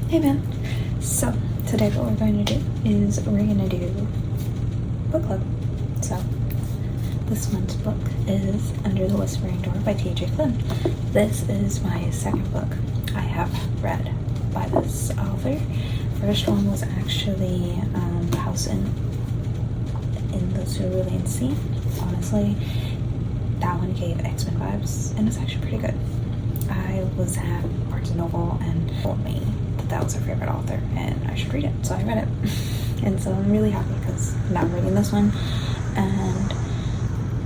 Hey man. So today what we're going to do is we're going to do book club. So this month's book is Under the Whispering Door by TJ Klune. This is my second book I have read by this author. First one was actually The House in the Cerulean Sea. Honestly, that one gave X-Men vibes and it's actually pretty good. I was at Barnes & Noble and told me that was her favorite author and I should read it, so I read it. And so I'm really happy because now I'm reading this one. And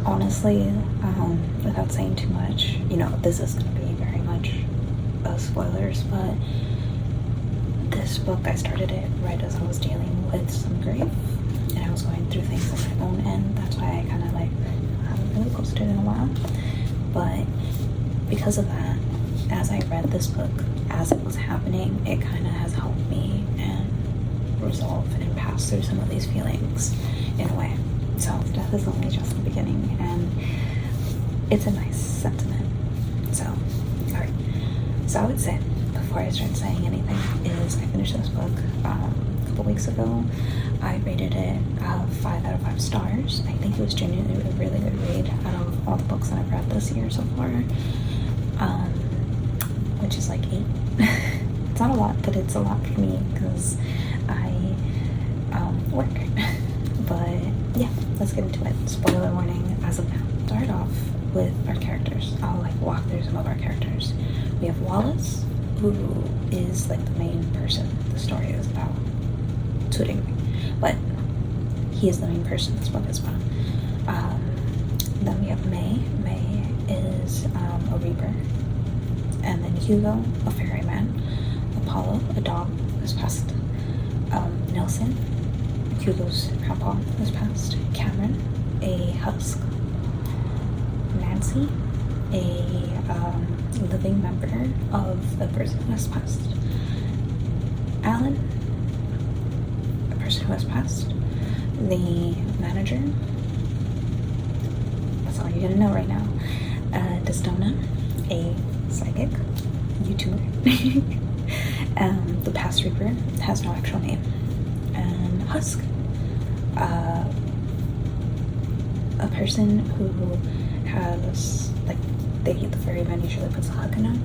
honestly, without saying too much, this is going to be very much spoilers, but this book, I started it right as I was dealing with some grief and I was going through things on my own end. That's why I kind of haven't really posted in a while. But because of that, as I read this book, as it was happening, it kind of has helped me and resolve and pass through some of these feelings in a way. So death is only just the beginning and it's a nice sentiment. So, alright. So I would say, before I start saying anything, is I finished this book a couple weeks ago. I rated it 5 out of 5 stars. I think it was genuinely a really good read out of all the books that I've read this year so far. Which is like 8. It's not a lot, but it's a lot for me because I work. But yeah, let's get into it. Spoiler warning as of now. Start off with our characters. I'll walk through some of our characters. We have Wallace, who is the main person the story is about, to but he is the main person this book is about. Then we have May. May is a reaper. And then Hugo, a ferryman. Apollo, a dog who's passed. Nelson, Hugo's grandpa who's passed. Cameron, a husk. Nancy, a living member of the person who has passed. Alan, a person who has passed. The manager, that's all you're gonna know right now. Destona, a psychic YouTuber. The past reaper has no actual name. And Husk, a person who has the ferryman usually puts a hook in them.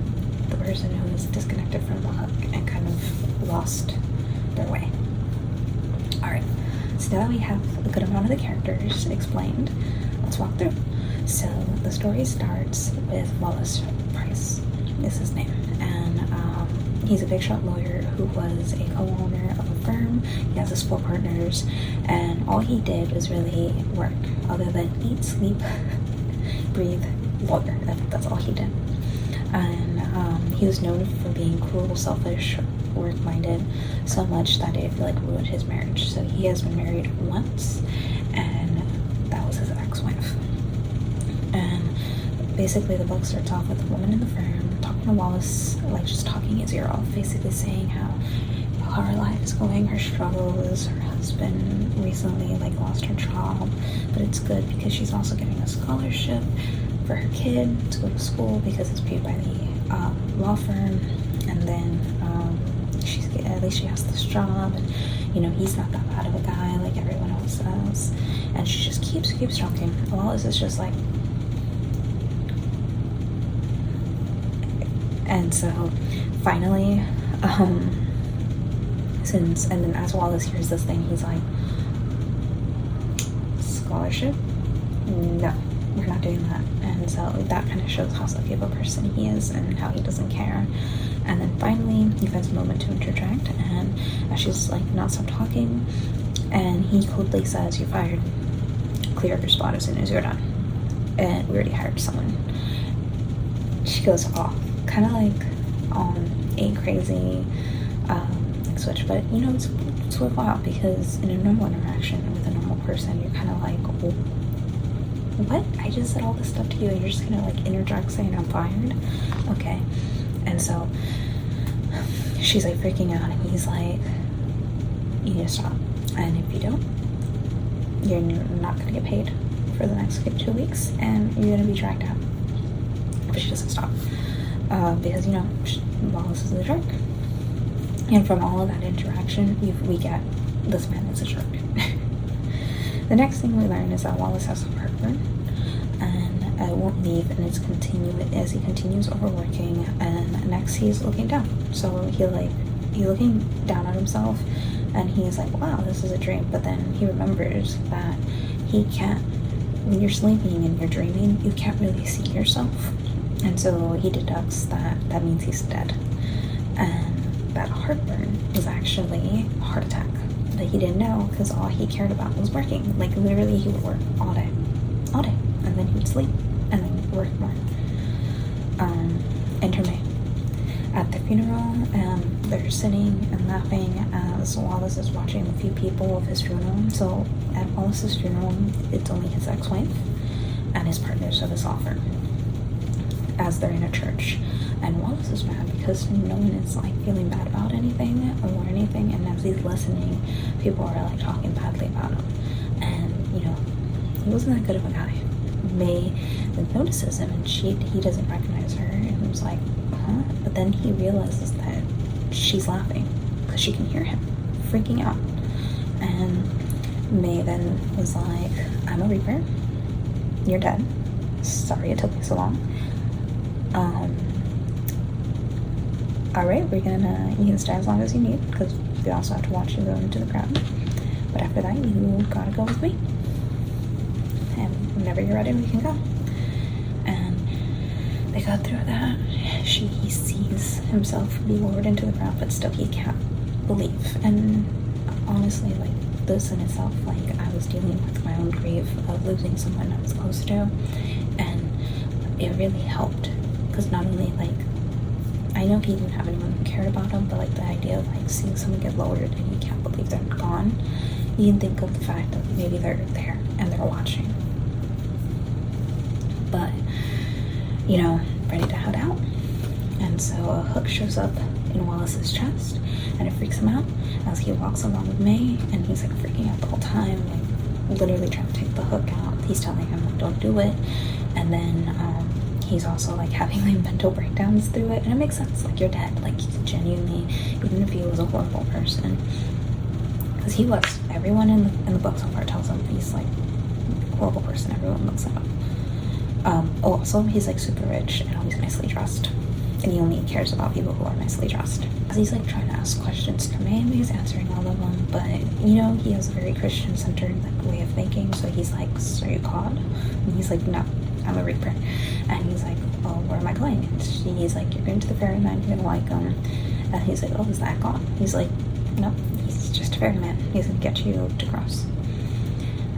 The person who is disconnected from the hook and kind of lost their way. Alright, so now that we have a good amount of the characters explained, let's walk through. So the story starts with Wallace Price, is his name, and he's a big shot lawyer who was a co-owner of a firm. He has his 4 partners, and all he did was really work, other than eat, sleep, breathe, lawyer. That's all he did. And he was known for being cruel, selfish, work-minded, so much that it ruined his marriage. So he has been married once, and that was his ex-wife. And basically the book starts off with a woman in the firm talking to Wallace, just talking his ear off, basically saying how her life is going, her struggles, her husband recently lost her job, but it's good because she's also getting a scholarship for her kid to go to school because it's paid by the law firm. And then at least she has this job, and he's not that bad of a guy like everyone else says. And she just keeps talking. Wallace is just and so finally, and then as Wallace hears this thing, he's like, scholarship? No, we're not doing that. And so that kind of shows how sucky of a person he is and how he doesn't care. And then finally he finds a moment to interject, and as she's not stop talking, and he coldly says, "You're fired. Clear up your spot as soon as you're done. And we already hired someone." She goes off, kind of on a crazy switch, but it's worthwhile because in a normal interaction with a normal person, you're kind of oh, what? I just said all this stuff to you and you're just gonna interject saying I'm fired? Okay. And so she's freaking out, and he's you need to stop, and if you don't, you're not gonna get paid for the next 2 weeks and you're gonna be dragged out. But she doesn't stop because Wallace is a jerk. And from all of that interaction, we get this man is a jerk. The next thing we learn is that Wallace has heartburn and won't leave, and it's as he continues overworking. And next he's looking down, so he's looking down at himself, and he's like, wow, this is a dream. But then he remembers that he can't, when you're sleeping and you're dreaming, you can't really see yourself, and so he deducts that means he's dead, and that heartburn is actually a heart attack that he didn't know, because all he cared about was working. Like, literally, he would work all day, and then he would sleep, and then work more. Enter May. At the funeral, they're sitting and laughing as Wallace is watching a few people of his funeral. So at Wallace's funeral, it's only his ex-wife and his partners of his offer, as they're in a church. And Wallace is mad because no one is like feeling bad about anything or anything, and as he's listening, people are like talking badly about him. And you know, he wasn't that good of a guy. May then notices him, and he doesn't recognize her, and he was like, huh? But then he realizes that she's laughing because she can hear him freaking out. And May then was like, I'm a Reaper, you're dead, sorry it took me so long. Alright, you can stay as long as you need, because we also have to watch you go into the ground. But after that, you gotta go with me. And whenever you're ready, we can go. And they go through that. He sees himself be lowered into the ground, but still he can't believe. And honestly, like, this in itself, like, I was dealing with my own grief of losing someone I was close to. And it really helped, because not only, like, I know he didn't have anyone who cared about him, but like the idea of like seeing someone get lowered and you can't believe they're gone, you can think of the fact that maybe they're there and they're watching. But, you know, ready to head out. And so a hook shows up in Wallace's chest, and it freaks him out as he walks along with May, and he's like freaking out the whole time, like literally trying to take the hook out. He's telling him like, don't do it. And then he's also like having like mental breakdowns through it, and it makes sense. Like, you're dead. Like, genuinely, even if he was a horrible person, because he was. Everyone in the book so far tells him he's like a horrible person. Everyone looks at him. Also, he's like super rich and always nicely dressed, and he only cares about people who are nicely dressed. As he's like trying to ask questions to May, he's answering all of them, but you know, he has a very Christian-centered like way of thinking. So he's like, so are you God? And he's like, no, I'm a Reaper. And he's like, oh, where am I going? And he's like, you're going to the ferryman, you're gonna like him. And he's like, oh, is that God? He's like, no, he's just a ferryman, he's gonna get you to cross.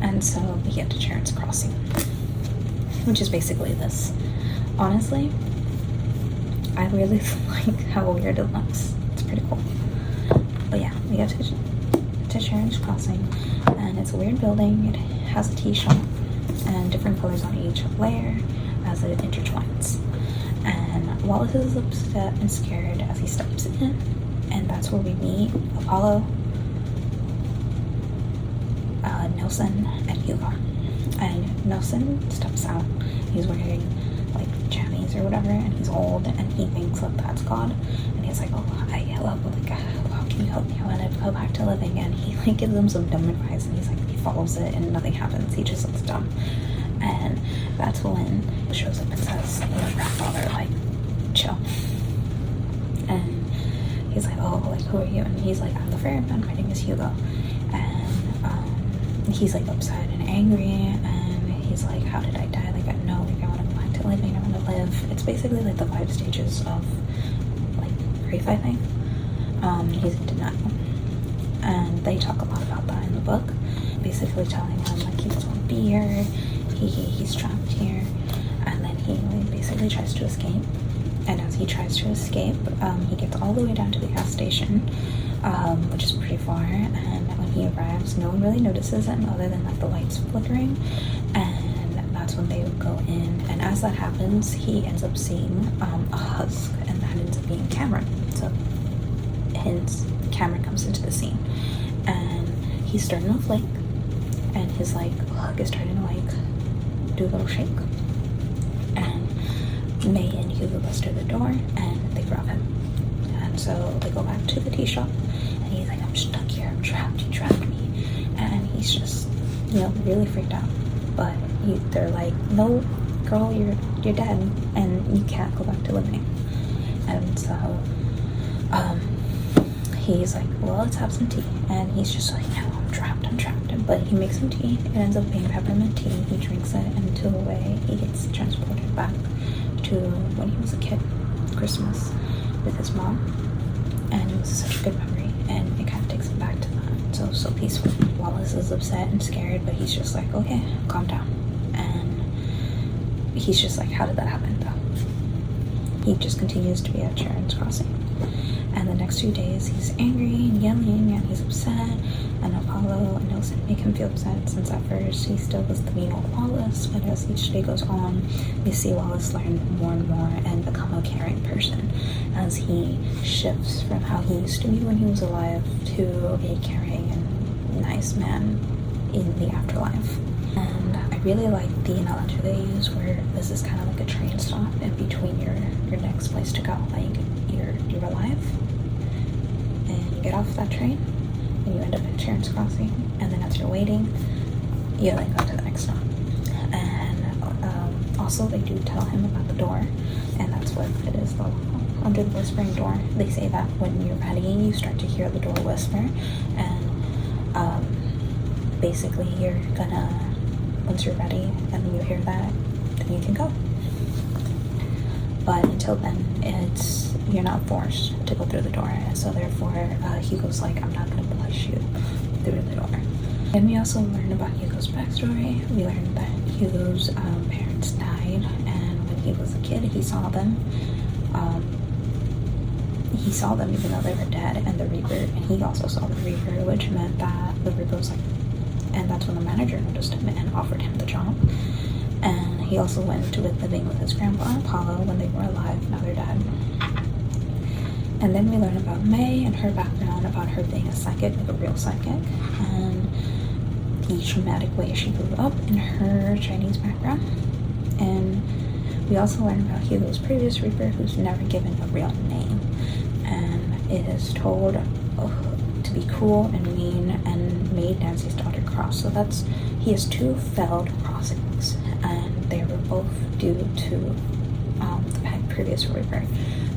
And so we get to Charon's Crossing, which is basically this. Honestly, I really like how weird it looks. It's pretty cool. But yeah, we get to Charon's Crossing, and it's a weird building. It has a tea shop and different colors on each layer as it intertwines. And Wallace is upset and scared as he steps in, and that's where we meet Apollo, Nelson, and Hugo. And Nelson steps out. He's wearing like jammies or whatever, and he's old, and he thinks that that's God. And he's like, oh, hi, hello, like, how can you help me? I want to go back to living. And he like gives him some dumb advice, and he's like, he follows it, and nothing happens. He just looks dumb. And that's when it shows up and says, you know, grandfather, like, chill. And he's like, oh, like, who are you? And he's like, I'm the ferryman, my name is Hugo. And he's like upset and angry, and he's like, how did I die? Like, I know, like, I want to go back to living, I want to live. It's basically like the 5 stages of like grief, I think. He's in denial, and they talk a lot about that in the book, basically telling him like he doesn't want to be here, he's trapped here. And then he basically tries to escape, and as he tries to escape, he gets all the way down to the gas station, which is pretty far, and when he arrives, no one really notices him other than like the lights flickering, and that's when they would go in. And as that happens, he ends up seeing a husk, and that ends up being Cameron. So hence Cameron comes into the scene, and he's starting to flake, and his like hug is starting to like do a little shake, and May and Hugo bust through the door, and they grab him, and And so they go back to the tea shop, and he's like, I'm stuck here, I'm trapped, you trapped me. And he's just, really freaked out. But they're like, no, girl, you're dead, and you can't go back to living. And so he's like, well, let's have some tea. And he's just like, no, I'm trapped. But he makes some tea. It ends up being peppermint tea. He drinks it, and to a way, he gets transported back to when he was a kid, Christmas, with his mom. And it was such a good memory, and it kind of takes him back to that. So peaceful. Wallace is upset and scared, but he's just like, okay, calm down. And he's just like, how did that happen, though? He just continues to be at Sharon's Crossing. And the next few days, he's angry and yelling, and he's upset. And Apollo and Nelson make him feel upset, since at first he still was the mean old Wallace. But as each day goes on, we see Wallace learn more and more and become a caring person, as he shifts from how he used to be when he was alive to a caring and nice man in the afterlife. And I really like the analogy they use, where this is kind of like a train stop in between your next place to go. Like, you're alive, and you get off that train, and you end up at Sharon's Crossing, and then as you're waiting, you like go to the next stop. And also they do tell him about the door, and that's what it is, though. Under the whispering door, they say that when you're ready, you start to hear the door whisper, and basically you're gonna, once you're ready and you hear that, then you can go. But until then, you're not forced to go through the door. And so therefore, Hugo's like, I'm not going to push you through the door. And we also learn about Hugo's backstory. We learned that Hugo's parents died, and when he was a kid, he saw them. He saw them even though they were dead, and the Reaper, and he also saw the Reaper, which meant that the Reaper was like, and that's when the manager noticed him and offered him the job. And he also went to living with his grandpa, Apollo, when they were alive. Now they're dead. And then we learn about May and her background, about her being a psychic, like a real psychic, and the traumatic way she grew up in her Chinese background. And we also learn about Hugo's previous Reaper, who's never given a real name. And it is told to be cruel and mean, and made Nancy's daughter cross. So he has 2 failed crossings, and they were both due to the previous Reaper.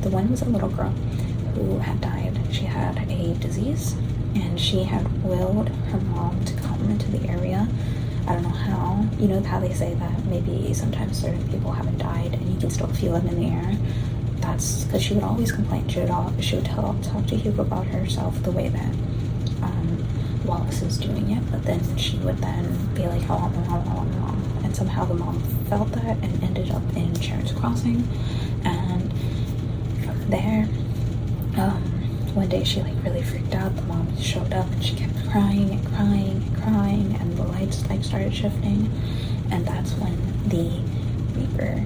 The one was a little girl who had died. She had a disease, and she had willed her mom to come into the area. I don't know how. You know how they say that maybe sometimes certain people haven't died and you can still feel it in the air? That's because she would always complain. She would talk to Hugo about herself the way that Wallace is doing it, but then she would then be like, oh, and somehow the mom felt that and ended up in Sharon's Crossing. And from there, one day she really freaked out. The mom showed up, and she kept crying, and the lights started shifting. And that's when the Reaper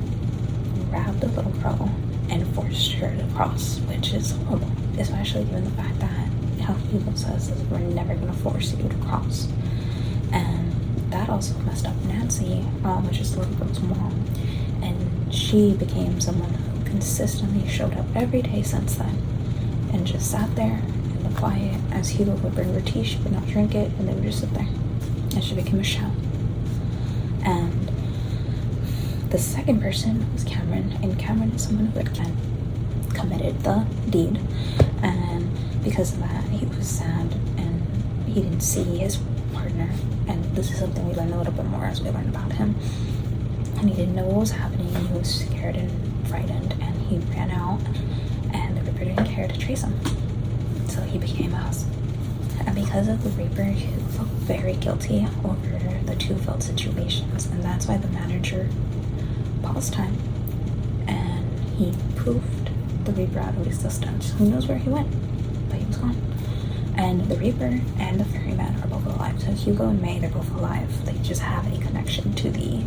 grabbed the little girl and forced her to cross, which is horrible, especially given the fact that how Hugo says is, we're never going to force you to cross. And that also messed up Nancy, which is the little girl's mom, and she became someone who consistently showed up every day since then, and just sat there in the quiet as Hugo would bring her tea. She would not drink it, and they would just sit there, and she became a shell. And the second person was Cameron, and Cameron is someone who had committed the deed, and because of that, he was sad, and he didn't see his partner. And this is something we learn a little bit more as we learn about him. And he didn't know what was happening, and he was scared and frightened, and he ran out, and the Reaper didn't care to chase him. So he became a husband. And because of the Reaper, he felt very guilty over the 2 failed situations, and that's why the manager paused time, and he poofed the Reaper out of existence. Who knows where he went? But he was gone. And the Reaper and the Ferryman are both alive. So Hugo and May, they're both alive. They just have a connection to the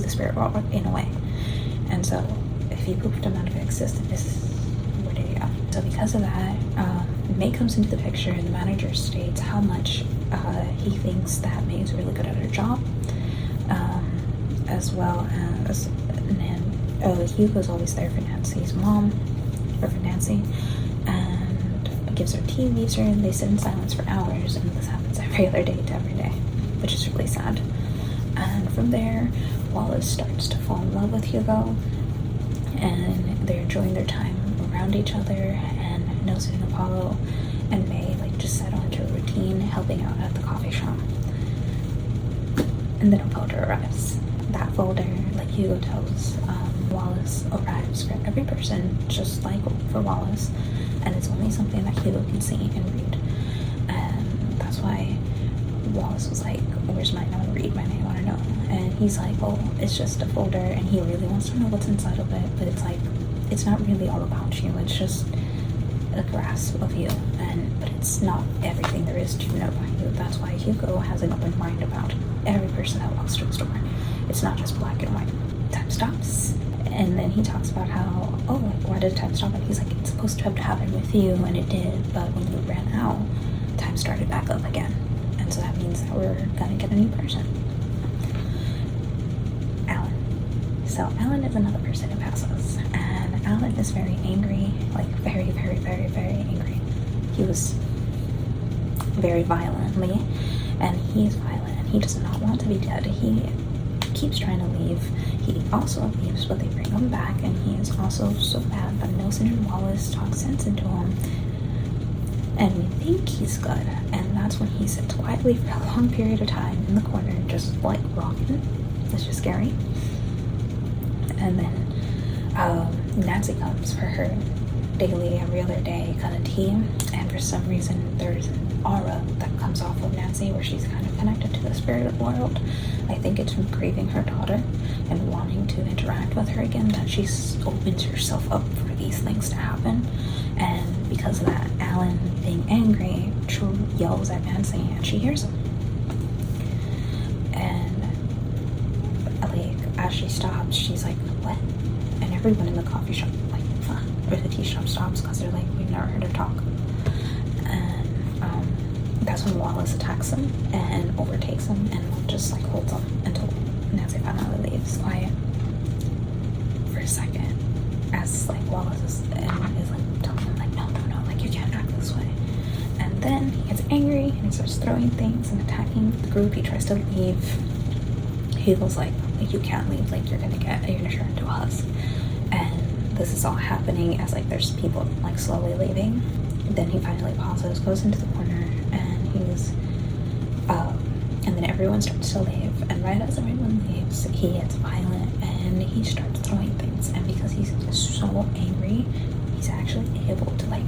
spirit world in a way. And so if he poofed him out of existence, where did he go? So because of that, May comes into the picture, and the manager states how much he thinks that May is really good at her job, as well as Hugo's always there for Nancy's mom, or for Nancy, and gives her tea, leaves her, and they sit in silence for hours, and this happens every other day to every day, which is really sad. And from there, Wallace starts to fall in love with Hugo, and they're enjoying their time around each other, and Nelson and Apollo and May like just settle into a routine, helping out at the coffee shop. And then a folder arrives. That folder, like Hugo tells Wallace, arrives for every person, just like for Wallace, and it's only something that Hugo can see and read. And that's why Wallace was like, where's mine? I want to read mine, I want to know. And he's like, oh, it's just a folder, and he really wants to know what's inside of it, but it's like, it's not really all about you, it's just a grasp of you, but it's not everything there is to know about you. That's why Hugo has an open mind about every person that walks through the store. It's not just black and white. Time stops, and then he talks about how, oh, like, why did time stop? And he's like, it's supposed to have happened with you, and it did, but when you ran out, time started back up again. And so that means that we're gonna get a new person. Alan. So Alan is another person who passes, and Alan is very angry, like very, very, very, very angry. He was very violently, and he's violent, and he does not want to be dead. He keeps trying to leave. He also leaves, but they bring him back, and he is also so bad that Nelson and Wallace talk sense into him, and we think he's good, and that's when he sits quietly for a long period of time in the corner, just like rocking. It's just scary. And then Nancy comes for her daily, every other day kind of tea, and for some reason there's an aura that comes off of Nancy where she's kind of connected to the spirit world. I think it's from grieving her daughter and wanting to interact with her again that she opens herself up for these things to happen. And because of that, Alan, being angry, yells at Nancy, and she hears him. And like as she stops, she's like, what? And everyone in the coffee shop, like, or the tea shop stops, because they're like, we've never heard her talk. And that's when Wallace attacks him and overtakes him and just like holds him until Nancy finally leaves quiet for a second, as like Wallace is like telling him like, no, like you can't act this way. And then he gets angry and he starts throwing things and attacking the group. He tries to leave. Hugo's like, you can't leave, like you're gonna turn into a husk. And this is all happening as like there's people like slowly leaving. Then he finally pauses, goes into the corner, and he's and then everyone starts to leave, and right as everyone leaves, he gets violent and he starts throwing things. And because he's so angry, he's actually able to like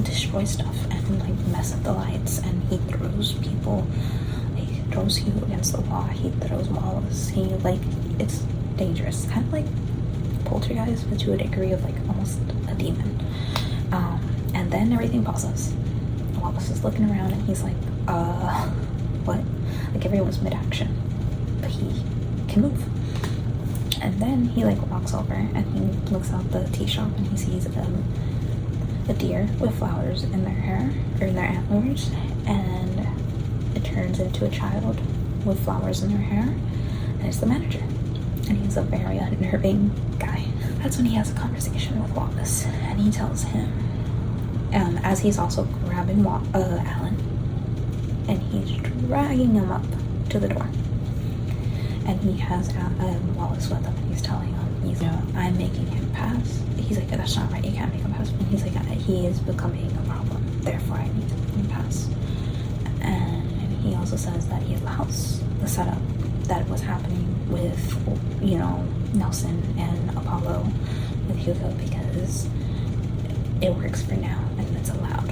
destroy stuff and like mess up the lights, and he throws people. He throws Hugh against the wall, he throws Wallace. He like, it's dangerous, kind of like Poltergeist, but to a degree of like almost a demon. And then everything pauses. Wallace is looking around and he's like, what? Like everyone's mid-action, but he can move. And then he like walks over and he looks out the tea shop and he sees a deer with flowers in their hair, or in their antlers, and it turns into a child with flowers in their hair, and it's the manager. And he's a very unnerving guy. That's when he has a conversation with Wallace, and he tells him, as he's also grabbing Alan, and he's dragging him up to the door. And he has Wallace with him, and he's telling him, I'm making him pass. He's like, that's not right, you can't make him pass. And he's like, he is becoming a problem, therefore I need to make him pass. And he also says that he allows the setup that was happening with, Nelson and Apollo with Hugo, because it works for now and it's allowed.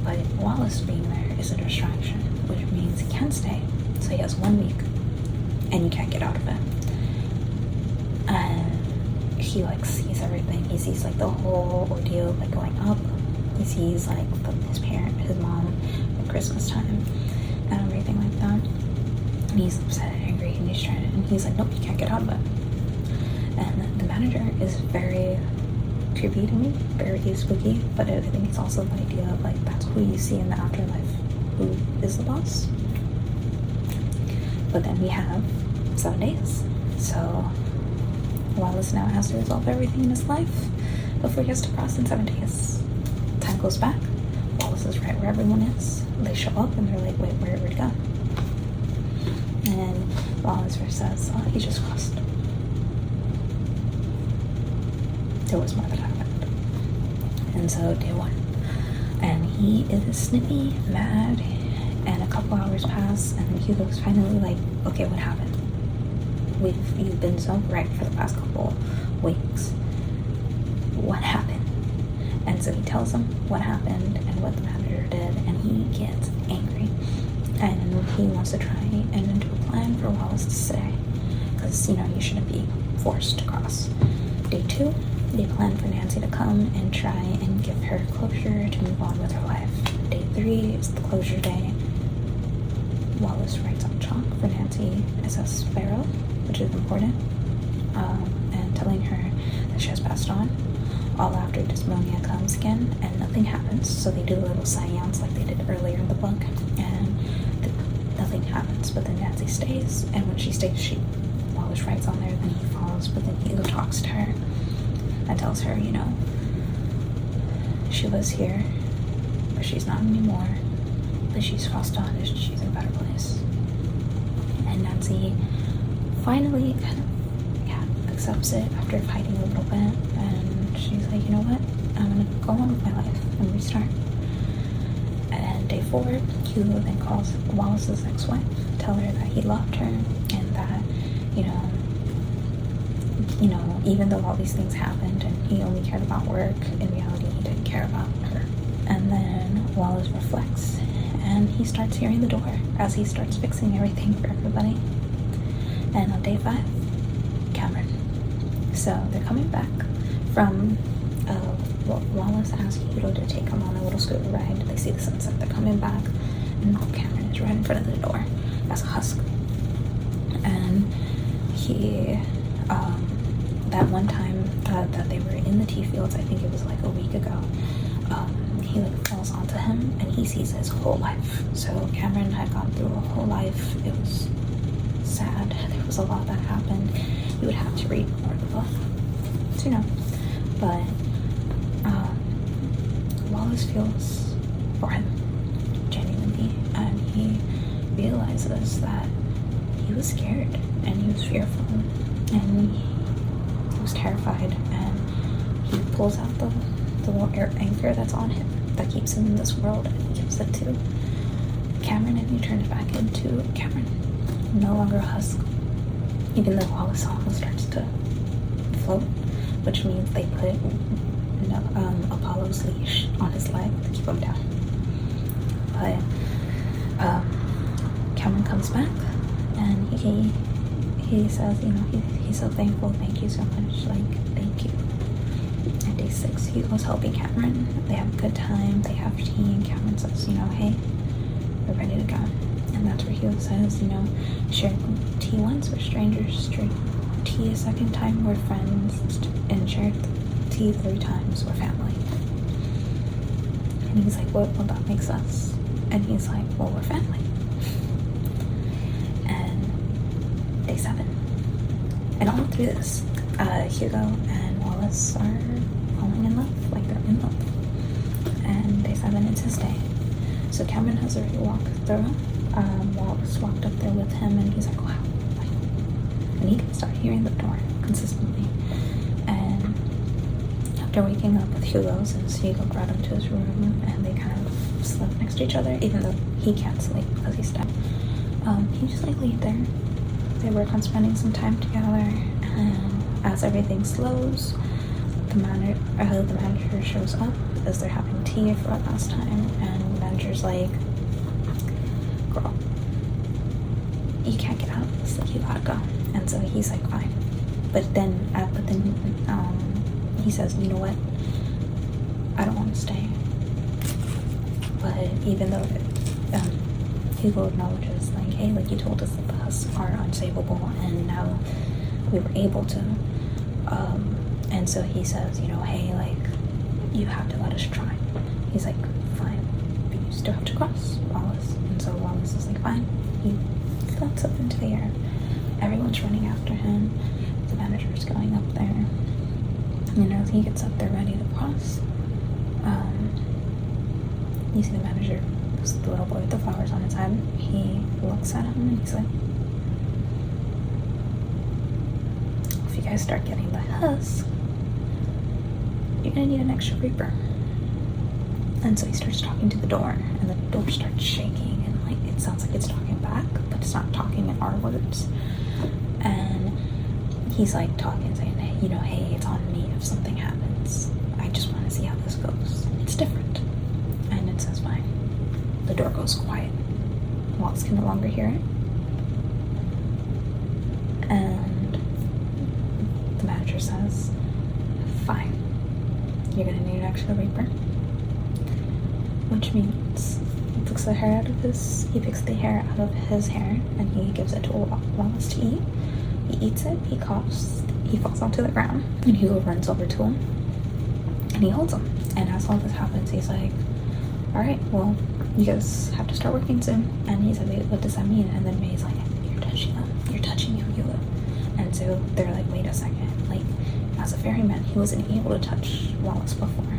But Wallace being there is a distraction, which means he can't stay. So he has 1 week and you can't get out of it. And he like sees everything. He sees like the whole ordeal like going up. He sees like his mom at Christmas time and everything like that. And he's upset and angry, and he's like, nope, you can't get out of it. And the manager is very creepy to me, very spooky, but I think it's also the idea of like, that's who you see in the afterlife, who is the boss. But then we have 7 days, so Wallace now has to resolve everything in his life, before he has to cross in 7 days. Time goes back. Wallace is right where everyone is. They show up and they're like, wait, where did we go? And Wallace says, oh, he just crossed. There was more that happened. And so day 1. And he is snippy, mad, and a couple hours pass, and then Hugo's finally like, okay, what happened? You've been so right for the past couple weeks. What happened? And so he tells him what happened and what the manager did, and he gets angry. And he wants to try and do a plan for Wallace to stay. Because, you shouldn't be forced to cross. Day 2, they plan for Nancy to come and try and give her closure to move on with her life. Day 3 is the closure day. Wallace writes on chalk for Nancy SS Sparrow, which is important, and telling her that she has passed on. All after Desmonia comes again, and nothing happens. So they do a little seance like they did earlier in the book, and nothing happens. But then Nancy stays, and when she stays, Wallace writes on there, then he falls. But then Hugo talks to her and tells her, she was here, but she's not anymore. But she's crossed on, and she's in a better place. And Nancy finally kind of accepts it after fighting a little bit, and she's like, you know what, I'm gonna go on with my life and restart. And day 4, Hugo then calls Wallace's ex-wife, tell her that he loved her, and that even though all these things happened and he only cared about work, in reality he didn't care about her. And then Wallace reflects, and he starts hearing the door as he starts fixing everything for everybody. And on day 5, Cameron. So they're coming back from Wallace asked Hugo to take him on a little scooter ride. They see the sunset. They're coming back, and Cameron is right in front of the door as a husk. And he, that one time that they were in the tea fields, I think it was like a week ago, he falls onto him, and he sees his whole life. So Cameron had gone through a whole life. It was sad. There was a lot that happened. You would have to read more of the book to know. But Wallace feels for him genuinely, and he realizes that he was scared and he was fearful and he was terrified, and he pulls out the little anchor that's on him that keeps him in this world, and he gives it to Cameron, and he turns back into Cameron, no longer a husk, even though Wallace almost starts to float, which means they put Apollo's leash on his leg to keep him down. But Cameron comes back, and he says, he's so thankful, thank you so much, thank you. And day 6, Hugo's helping Cameron. They have a good time, they have tea, and Cameron says, hey, we're ready to go. And that's where Hugo says, shared tea once, we're strangers, tea a second time, we're friends, and shared tea 3 times, we're family. And he's like, well, that makes us. And he's like, well, we're family. And day 7. And all through this, Hugo and Wallace are falling in love, they're in love. And day 7 is his day. So Cameron has already walked through. Wallace walked up there with him, and he's like, wow. And he can start hearing the door consistently. And after waking up with Hugo, since Hugo brought him to his room, and they kind of slept next to each other, even though he can't sleep because he's dead. He just laid there. They work on spending some time together, and as everything slows, the manager shows up as they're having tea for the last time, and the manager's like, girl, you can't get out of this, you gotta go. And so he's like, fine. But then he says, you know what, I don't want to stay. But even though Hugo acknowledges, hey, you told us that the husks are unsavable, and now we were able to. And so he says, hey, you have to let us try. He's like, fine, but you still have to cross, Wallace. And so Wallace is like, fine. He floats up into the air. Everyone's running after him. The manager's going up there. You know, he gets up there ready to cross. You see the manager, who's the little boy with the flowers on his head. He looks at him and he's like, if you guys start getting the husk, you're gonna need an extra reaper. And so he starts talking to the door, and the door starts shaking, and like it sounds like it's talking back, but it's not talking in our words. And he's like talking, saying, hey, you know, hey, it's on me if something happens. I just want to see how this goes. It's different. And it says fine. The door goes quiet. Wallace can no longer hear it. And the manager says, fine. You're gonna need an extra reaper. Which means he picks the hair out of his hair and he gives it to Wallace to eat. He eats it, he coughs, he falls onto the ground, and Hugo runs over to him and he holds him. And as all this happens, he's like, all right, well, you guys have to start working soon. And he said, wait, what does that mean? And then May's like, you're touching him, Hugo. And so they're like, wait a second, like, as a ferryman, he wasn't able to touch Wallace before.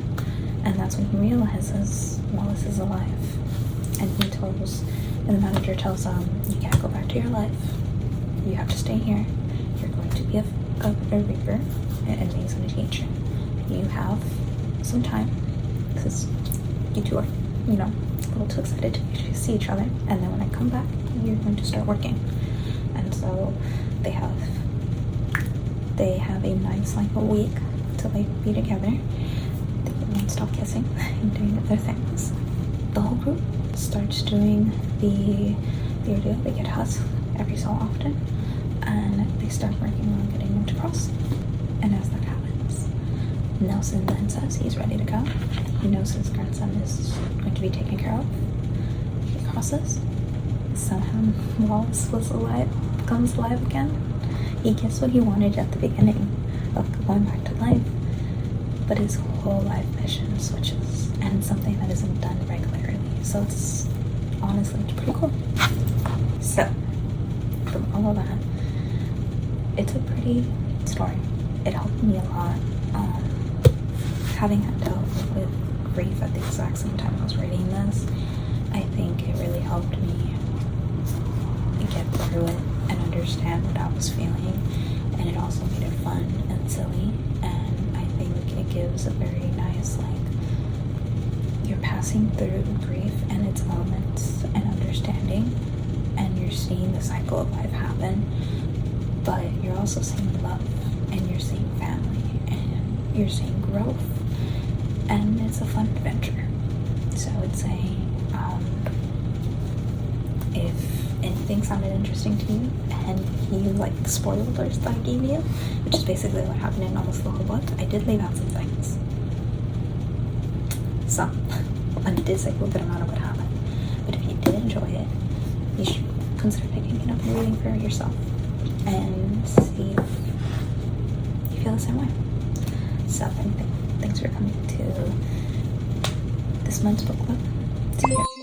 And that's when he realizes Wallace is alive. And the manager tells him, you can't go back to your life. You have to stay here. You're going to be a reaper, and May's going to teach you. You have some time, because you two are, you know, a little too excited to see each other. And then when I come back, you're going to start working. And so they have a nice, like, a week to, like, be together. They won't stop kissing and doing other things. The whole group starts doing the ordeal. They get husked every so often, and they start working on getting them to cross. And as that happens, Nelson then says he's ready to go. He knows his grandson is going to be taken care of. He crosses. Somehow Wallace becomes alive again. He gets what he wanted at the beginning of going back to life, but his whole life mission switches, and it's something that isn't done regularly. So it's pretty cool. So from all of that, it's a pretty story. It helped me a lot. Having had dealt with grief at the exact same time I was reading this, I think it really helped me get through it and understand what I was feeling, and it also made it fun and silly. And I think it gives a very nice, like, you're passing through grief and its elements and understanding, and you're seeing the cycle of life happen, but you're also seeing love, and you're seeing family, and you're seeing growth, and it's a fun adventure. So I would say, if anything sounded interesting to you and you like spoilers that I gave you, which is basically what happened in almost the whole book, I did leave out some things. And it did say a little bit amount of what happened. But if you did enjoy it, you should consider picking it up and reading for yourself and see if you feel the same way. So thanks for coming to this month's book club. See you.